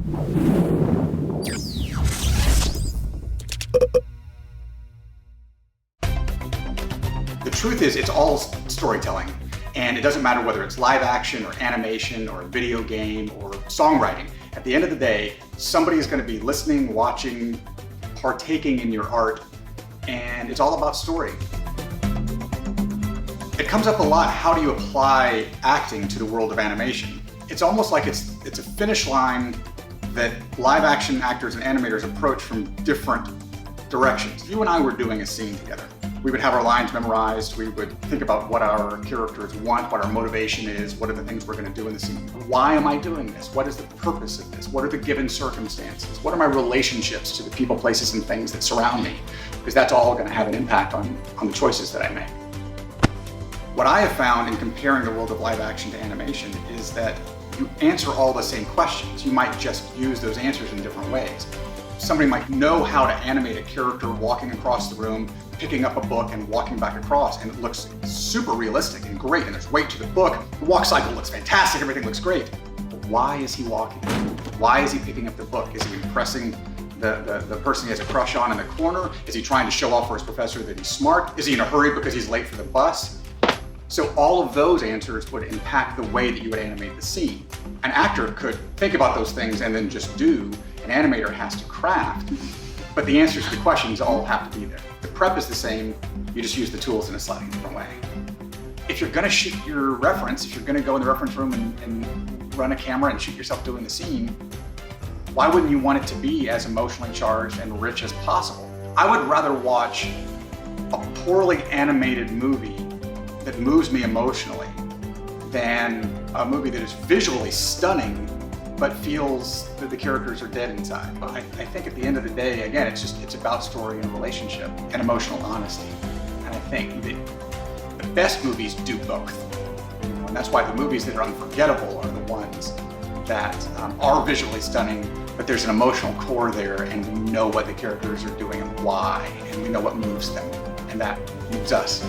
The truth is, it's all storytelling, and it doesn't matter whether it's live action or animation or a video game or songwriting. At the end of the day, somebody is going to be listening, watching, partaking in your art, and it's all about story. It comes up a lot, how do you apply acting to the world of animation? It's almost like it's a finish line that live action actors and animators approach from different directions. If you and I were doing a scene together, we would have our lines memorized, we would think about what our characters want, what our motivation is, what are the things we're going to do in the scene. Why am I doing this? What is the purpose of this? What are the given circumstances? What are my relationships to the people, places, and things that surround me? Because that's all going to have an impact on the choices that I make. What I have found in comparing the world of live action to animation is that you answer all the same questions. You might just use those answers in different ways. Somebody might know how to animate a character walking across the room, picking up a book and walking back across, and it looks super realistic and great, and there's weight to the book. The walk cycle looks fantastic, everything looks great. But why is he walking? Why is he picking up the book? Is he impressing the person he has a crush on in the corner? Is he trying to show off for his professor that he's smart? Is he in a hurry because he's late for the bus? So all of those answers would impact the way that you would animate the scene. An actor could think about those things and then just do. An animator has to craft, but the answers to the questions all have to be there. The prep is the same, you just use the tools in a slightly different way. If you're gonna shoot your reference, if you're gonna go in the reference room and run a camera and shoot yourself doing the scene, why wouldn't you want it to be as emotionally charged and rich as possible? I would rather watch a poorly animated movie that moves me emotionally than a movie that is visually stunning but feels that the characters are dead inside. I think at the end of the day, again, it's about story and relationship and emotional honesty. And I think that the best movies do both. And that's why the movies that are unforgettable are the ones that are visually stunning, but there's an emotional core there, and we know what the characters are doing and why, and we know what moves them, and that moves us.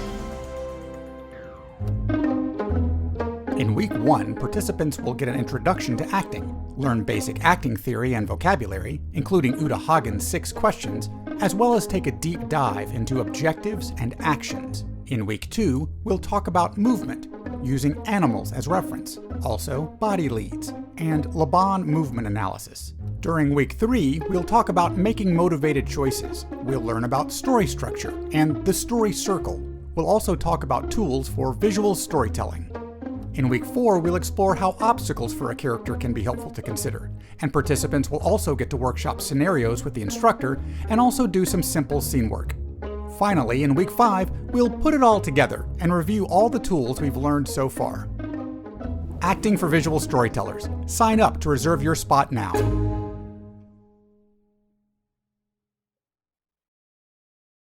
In week 1, participants will get an introduction to acting, learn basic acting theory and vocabulary, including Uta Hagen's 6 questions, as well as take a deep dive into objectives and actions. In week 2, we'll talk about movement, using animals as reference, also body leads, and Laban movement analysis. During week 3, we'll talk about making motivated choices. We'll learn about story structure and the story circle. We'll also talk about tools for visual storytelling. In week 4, we'll explore how obstacles for a character can be helpful to consider, and participants will also get to workshop scenarios with the instructor and also do some simple scene work. Finally, in week 5, we'll put it all together and review all the tools we've learned so far. Acting for Visual Storytellers. Sign up to reserve your spot now.